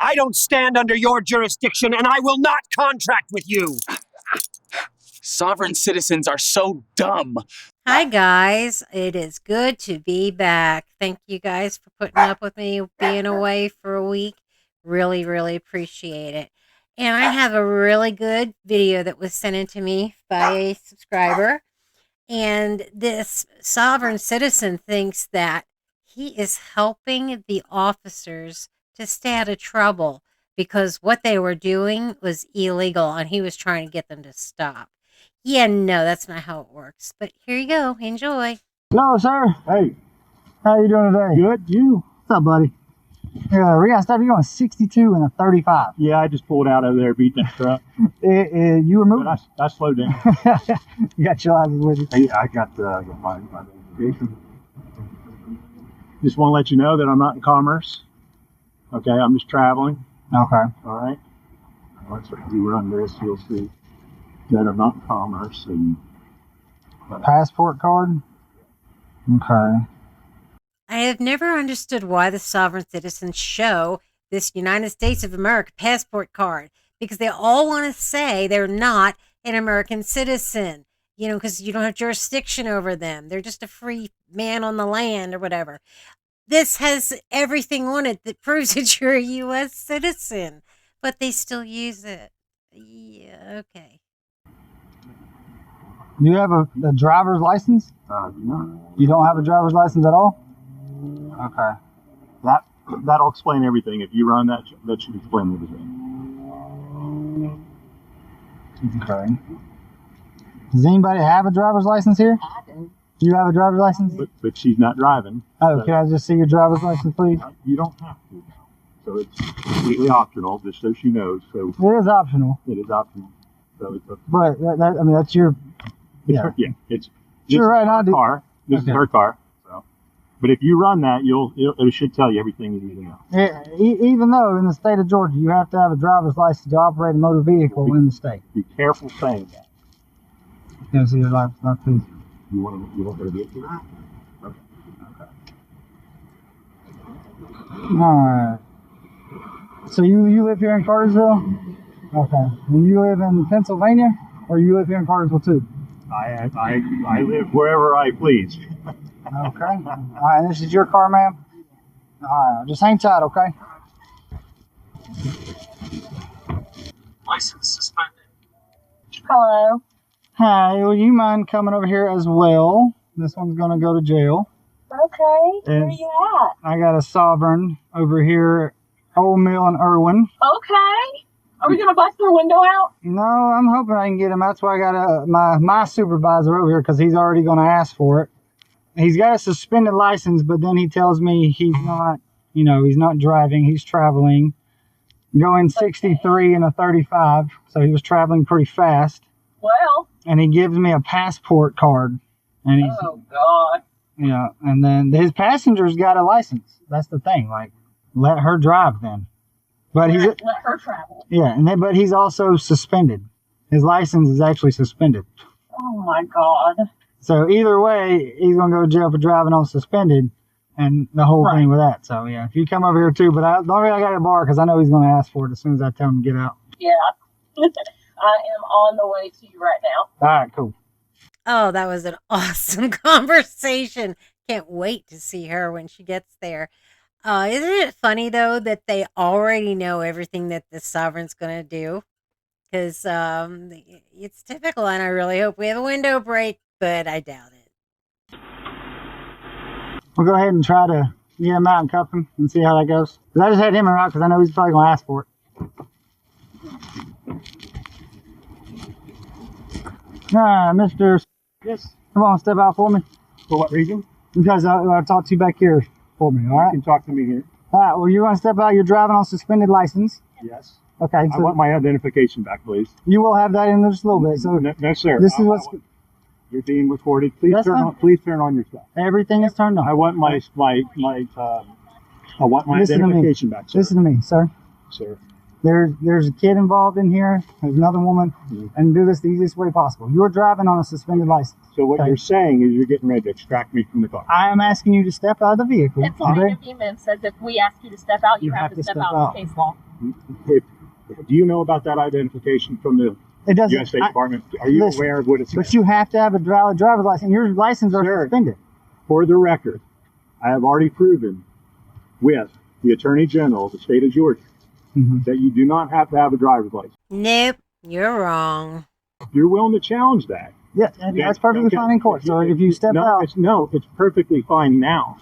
I don't stand under your jurisdiction, and I will not contract with you. Sovereign citizens are so dumb. Hi, guys. It is good to be back. Thank you guys for putting up with me being away for a week. Really, really appreciate it. And I have a really good video that was sent in to me by a subscriber. And this sovereign citizen thinks that he is helping the officers to stay out of trouble because what they were doing was illegal and he was trying to get them to stop. Yeah, no, that's not how it works. But here you go. Enjoy. Hello, sir. Hey. How you doing today? Good. You? What's up, buddy? We got stuff. You're going 62 and a 35. Yeah, I just pulled out over there, beat that truck. You were moving? But I slowed down. You got your license with you? Yeah, I got my identification. Just want to let you know that I'm not in commerce. Okay, I'm just traveling. Okay. All right. Once you run this, you'll see that I'm not in commerce. And Passport card? Okay. I have never understood why the sovereign citizens show this United States of America passport card, because they all want to say they're not an American citizen, you know, because you don't have jurisdiction over them. They're just a free man on the land or whatever. This has everything on it that proves that you're a U.S. citizen, but they still use it. Yeah, okay. Do you have a driver's license? no. You don't have a driver's license at all? Okay. That'll explain everything. If you run that should explain everything. Okay. Does anybody have a driver's license here? I do. Do you have a driver's license? But she's not driving. Oh, so can I just see your driver's license, please? You don't have to. So it's completely optional, just so she knows. So It is optional. it is optional. So it's But, I mean, that's your... Yeah. It's Sure, right now, her car. This is Okay. her car. So, but if you run that, it should tell you everything you need to know. Even though in the state of Georgia, you have to have a driver's license to operate a motor vehicle in the state. Be careful saying that. Yeah, see your license, please. You want her to do it too? Okay. All right. So you live here in Cartersville? Okay. And you live in Pennsylvania, or you live here in Cartersville too? I live wherever I please. Okay. All right. This is your car, ma'am. All right. Just hang tight, okay? License suspended. Hello. Hi. Will you mind coming over here as well? This one's gonna go to jail. Okay. Where are And you at? I got a sovereign over here, Old Mill and Irwin. Okay. Are we gonna bust their window out? No, I'm hoping I can get him. That's why I got my supervisor over here, because he's already going to ask for it. He's got a suspended license, but then he tells me he's not, he's not driving. He's traveling, going 63 and a 35. So he was traveling pretty fast. Well. And he gives me a passport card. And he's, Oh God. and then his passenger's got a license. That's the thing. Like, let her drive then. But he's Let her travel. yeah, but he's also suspended. His license is actually suspended. Oh my God. So either way, he's gonna go to jail for driving on suspended, and the whole thing with that. So yeah, if you come over here too, but the only reason I got a bar because I know he's gonna ask for it as soon as I tell him to get out. Yeah. I am on the way to you right now. All right, cool. Oh, that was an awesome conversation. Can't wait to see her when she gets there. Isn't it funny, though, that they already know everything that the sovereign's going to do? Because it's typical, and I really hope we have a window break, but I doubt it. We'll go ahead and try to get him out and cuff him and see how that goes. 'Cause I just had him around because I know he's probably going to ask for it. Mr. Yes. Come on, step out for me. For what reason? Because I'll talk to you back here for me, all right? You can talk to me here. All right, well, you're going to step out. You're driving on suspended license. Yes. Okay, I so want my identification back, please. you will have that in just a little bit. So No, sir. this is what's... You're being recorded. Please That's turn fine. on. Please turn on your stuff. Everything is turned on. I want my Listen to me. identification back, sir. Listen to me, sir. Sir. There's a kid involved in here. There's another woman, and do this the easiest way possible. You're driving on a suspended license. So what you're saying is you're getting ready to extract me from the car. I am asking you to step out of the vehicle. Pennsylvania FEMA says if we ask you to step out, you have to step out. Case law. Do you know about that identification from the It doesn't. U.S. State Department? Are you listen, aware of what it says? But you have to have a driver's license. Your license are suspended. For the record, I have already proven with the Attorney General of the state of Georgia that you do not have to have a driver's license. Nope, you're wrong. If you're willing to challenge that. Yeah, and that's perfectly fine in court. So if you step out. It's perfectly fine now.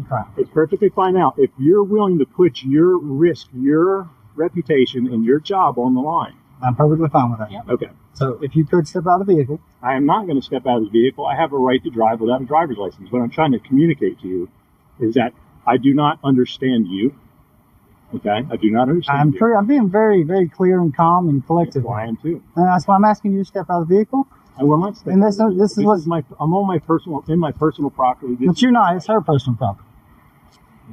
Okay. It's perfectly fine now. If you're willing to put your risk, your reputation, and your job on the line. I'm perfectly fine with that. Yep. Okay. So if you could step out of the vehicle. I am not going to step out of the vehicle. I have a right to drive without a driver's license. What I'm trying to communicate to you is that I do not understand you. Okay? I do not understand you. I'm being very, very clear and calm and collected. Well, I am too. And that's why I'm asking you to step out of the vehicle. I will not step And out. I'm on my personal property. But you're not. It's her personal property.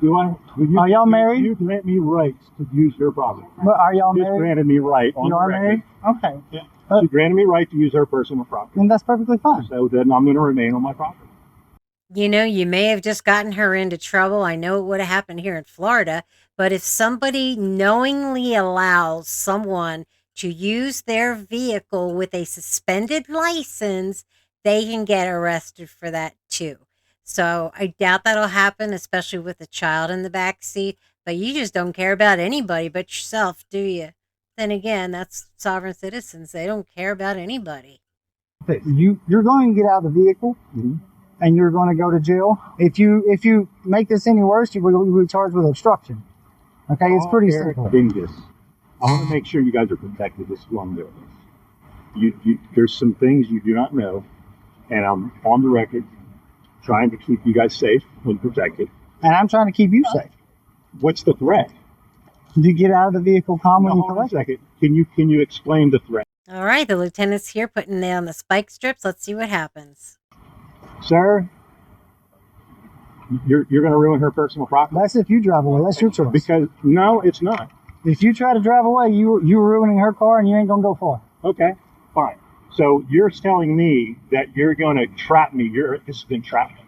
Are y'all married? You grant me rights to use her property. But are y'all You married? granted me right on You the are record. married? Okay. Yeah. She granted me right to use her personal property. And that's perfectly fine. So then I'm going to remain on my property. You know, you may have just gotten her into trouble. I know it would have happened here in Florida, but if somebody knowingly allows someone to use their vehicle with a suspended license, they can get arrested for that too. So I doubt that'll happen, especially with a child in the back seat, but you just don't care about anybody but yourself, do you? Then again, that's sovereign citizens. They don't care about anybody. You're going to get out of the vehicle. And you're going to go to jail. If you make this any worse, you will be charged with obstruction. Okay, it's pretty simple. Dingus. I want to make sure you guys are protected. This is what I'm doing. There's some things you do not know, and I'm on the record trying to keep you guys safe and protected. And I'm trying to keep you safe. What's the threat? You get out of the vehicle calmly and Hold on a collected. second. Can you explain the threat? All right, the lieutenant's here putting it on the spike strips. Let's see what happens. Sir, you're going to ruin her personal property? That's if you drive away. That's your choice. Because, no, it's not. If you try to drive away, you're ruining her car and you ain't going to go far. Okay, fine. So you're telling me that you're going to trap me. This has been trapping.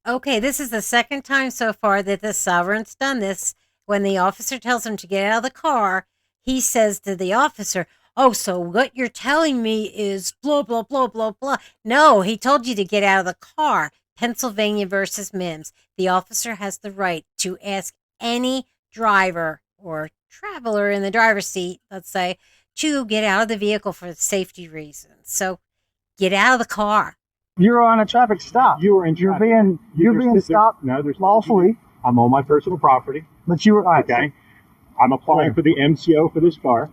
Okay, this is the second time so far that the sovereign's done this. When the officer tells him to get out of the car, he says to the officer, oh, so what you're telling me is blah, blah, blah, blah, blah. No, he told you to get out of the car. Pennsylvania versus Mims. The officer has the right to ask any driver or traveler in the driver's seat, let's say, to get out of the vehicle for safety reasons. So get out of the car. You're on a traffic stop. You were in You're traffic. being stopped lawfully. I'm on my personal property. But you were okay. I'm applying for the MCO for this car.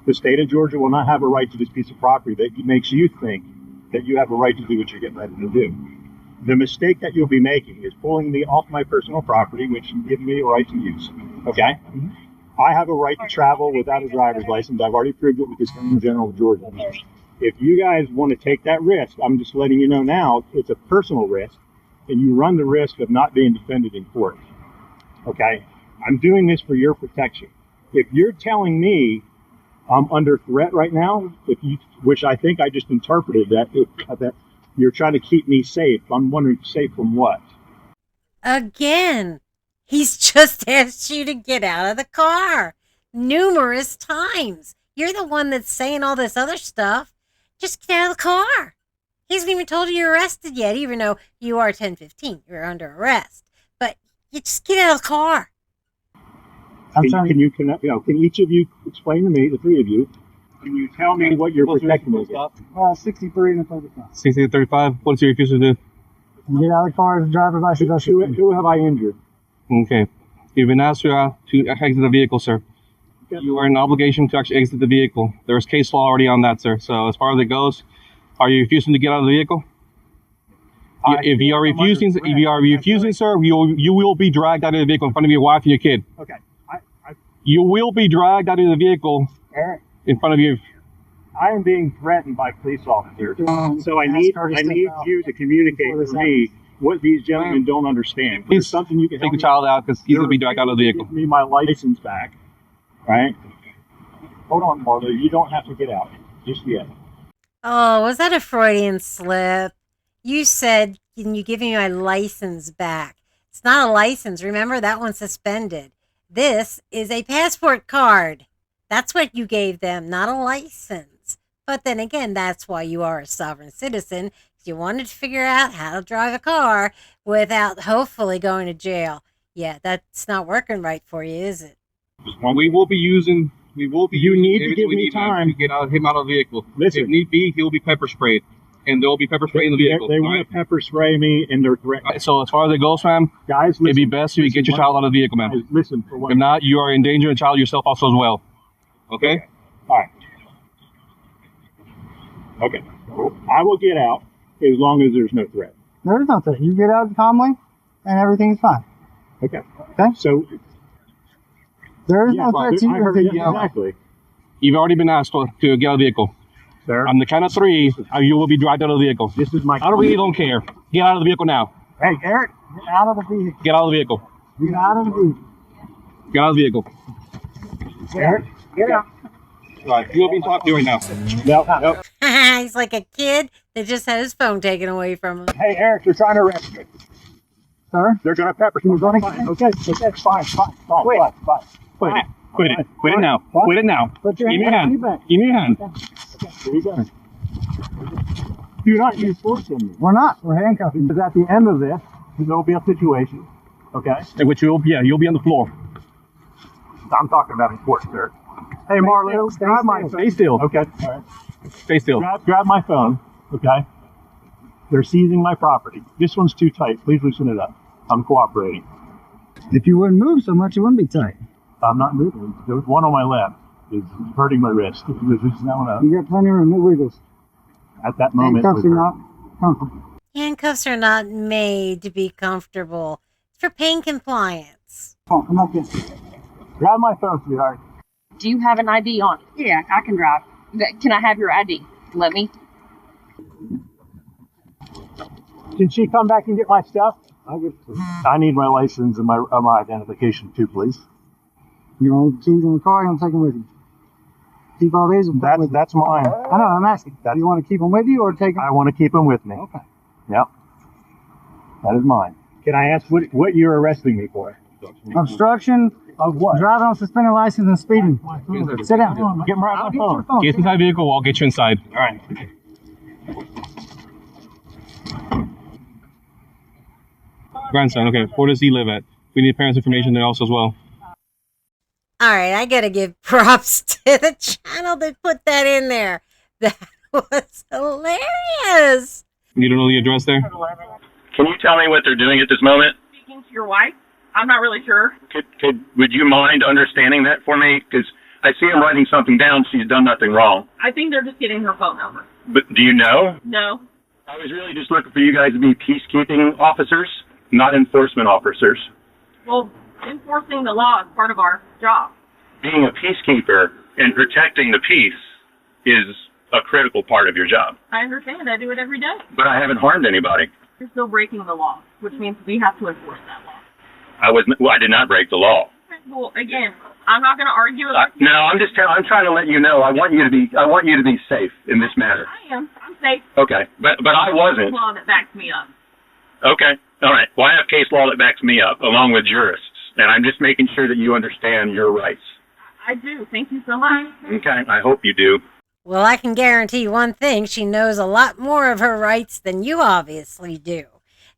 The state of Georgia will not have a right to this piece of property that makes you think that you have a right to do what you're getting ready to do. The mistake that you'll be making is pulling me off my personal property, which you give me a right to use. Okay? I have a right to travel without a driver's license. I've already proved it with the Attorney General of Georgia. If you guys want to take that risk, I'm just letting you know now, it's a personal risk, and you run the risk of not being defended in court. Okay? I'm doing this for your protection. If you're telling me I'm under threat right now, which I think I just interpreted that you're trying to keep me safe. I'm wondering, safe from what? Again, he's just asked you to get out of the car numerous times. You're the one that's saying all this other stuff. Just get out of the car. He hasn't even told you you're arrested yet, even though you are 1015. You're under arrest. But you just get out of the car. Can each of you explain to me, the three of you, can you tell me what you're protecting against? 63 and a 35. 60 and 35. What's your refusal to do? Get out of the car, the driver's license. Who have I injured? Okay. You've been asked to exit the vehicle, sir. You are in obligation to actually exit the vehicle. There's case law already on that, sir. So as far as it goes, are you refusing to get out of the vehicle? If you are refusing, sir, you will be dragged out of the vehicle in front of your wife and your kid. Okay. You will be dragged out of the vehicle in front of you. I am being threatened by police officers, so I need you to communicate with me what these gentlemen don't understand. Please something you can take the child out because he's going to be dragged out of the vehicle. Give me my license back, right? hold on, Marlo. You don't have to get out just yet. Oh, was that a Freudian slip? You said, can you give me my license back? It's not a license. Remember, that one's suspended. This is a passport card. That's what you gave them, not a license. But then again, that's why you are a sovereign citizen. You wanted to figure out how to drive a car without hopefully going to jail. Yeah, that's not working right for you, is it? Well, we will be using. You need to give me time to get him out of the vehicle. Listen. If need be, he'll be pepper sprayed, and there will be pepper spray in the vehicle. They want to pepper spray me, and they're threatening. So as far as it goes, ma'am, Guys, it'd be best if you get your child out of the vehicle, ma'am. Guys, listen, for one. If not, you are endangering the child yourself also as well. Okay? All right. Okay. I will get out as long as there's no threat. There is no threat. You get out calmly, and everything's fine. Okay. Okay? So, There is yeah, no threat. You I heard can it, take you out. exactly. You've already been asked to get out of the vehicle. Sir, On the count of 3, you will be dragged out of the vehicle. this is my. I really don't care. Get out of the vehicle now. Hey, Eric, get out of the vehicle. Get out of the vehicle. Get out of the vehicle. Get out of the vehicle. Eric, get out. All right, you will be talking to right now. No. He's like a kid that just had his phone taken away from him. Hey, Eric, they're trying to arrest me. Sir? They're going to pepper spray. You're gonna Fine. Okay, fine. Quit. Quit it. Quit it. Quit it now. What? Quit it now. Put your Give me your hand hand. back. Give me your hand. Here you go. Do not use force on me. We're not. We're handcuffing. Because at the end of this, there will be a situation. Okay? In which you'll be on the floor. I'm talking about in court, sir. Hey, Marlo, Stay grab my still. phone. Stay still. Okay. All right. Stay still. Grab my phone. Okay. They're seizing my property. This one's too tight. Please loosen it up. I'm cooperating. If you wouldn't move so much, it wouldn't be tight. I'm not moving. The one on my left is hurting my wrist. If you loosen that one up. You got plenty of room. No wiggles. At that moment, Handcuffs it are was not comfortable. Handcuffs are not made to be comfortable. It's for pain compliance. Come up here. grab my phone, sweetheart. Do you have an ID on? Yeah, I can drive. Can I have your ID? Let me. Can she come back and get my stuff? I need my license and my identification too, please. You want keys in the car? I'm taking with you. Keep all these. That's mine. I know. I'm asking. Do you want to keep them with you or take them? I want to keep them with me. Okay. Yep. That is mine. Can I ask what you're arresting me for? Obstruction Of what? driving on suspended license and speeding. Sit down. Get right I'll on get my your phone. phone. Get inside the vehicle, I'll get you inside. All right. Grandson, okay. Where does he live at? We need parents' information there also as well. All right, I gotta give props to the channel that put that in there. That was hilarious. You don't know the address there? Can you tell me what they're doing at this moment? Speaking to your wife? I'm not really sure. Would you mind understanding that for me? Because I see him writing something down. She's done nothing wrong. I think they're just getting her phone number. But do you know? No. I was really just looking for you guys to be peacekeeping officers, not enforcement officers. Well, enforcing the law is part of our job. Being a peacekeeper and protecting the peace is a critical part of your job. I understand. I do it every day. But I haven't harmed anybody. You're still breaking the law, which means we have to enforce that law. I did not break the law. Well, again, I'm not going to argue. No, I'm trying to let you know. I want you to be safe in this matter. I am. I'm safe. Okay, but I wasn't. Law that backs me up. Okay, all right. Well, I have case law that backs me up, along with jurists, and I'm just making sure that you understand your rights. I do. Thank you so much. Okay, I hope you do. Well, I can guarantee one thing. She knows a lot more of her rights than you obviously do.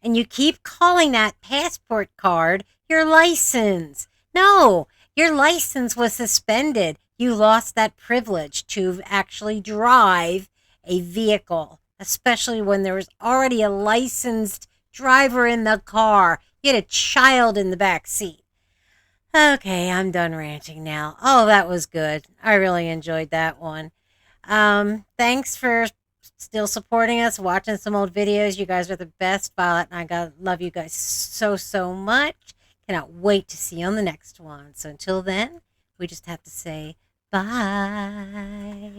And you keep calling that passport card your license. No, your license was suspended. You lost that privilege to actually drive a vehicle, especially when there was already a licensed driver in the car. You had a child in the back seat. Okay, I'm done ranting now. Oh, that was good. I really enjoyed that one. Thanks for still supporting us, watching some old videos. You guys are the best. Violet and I love you guys so much. Cannot wait to see you on the next one. So until then, we just have to say bye.